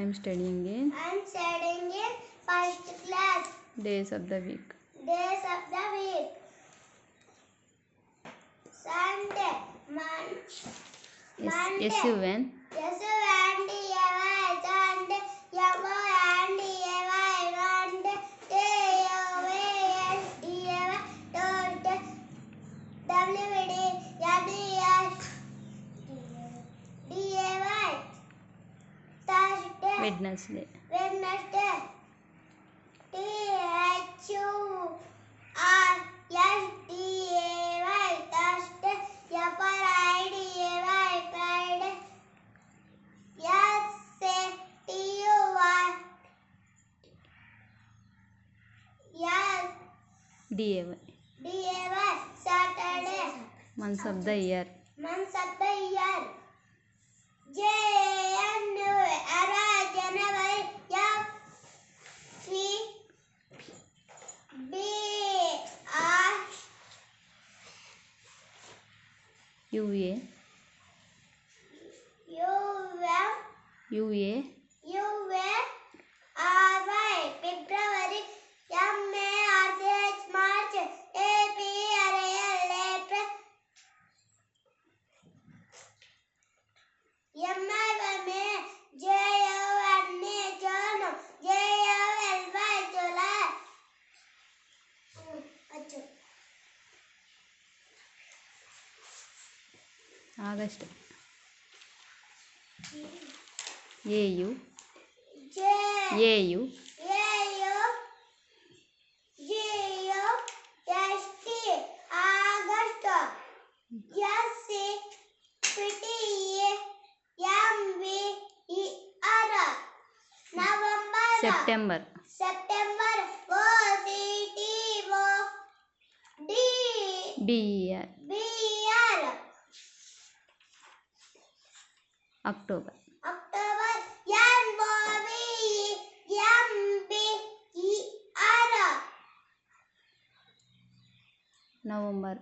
am studying in first class. days of the week. Days of the week. Sunday. Monday. S-U-N. Wednesday. D-A-Y. Saturday. Months of the year. Months of the year. January, U-A. February, March, April, May, June, July. August. A-U. A-U. August. November. September. D-E-R. October. November.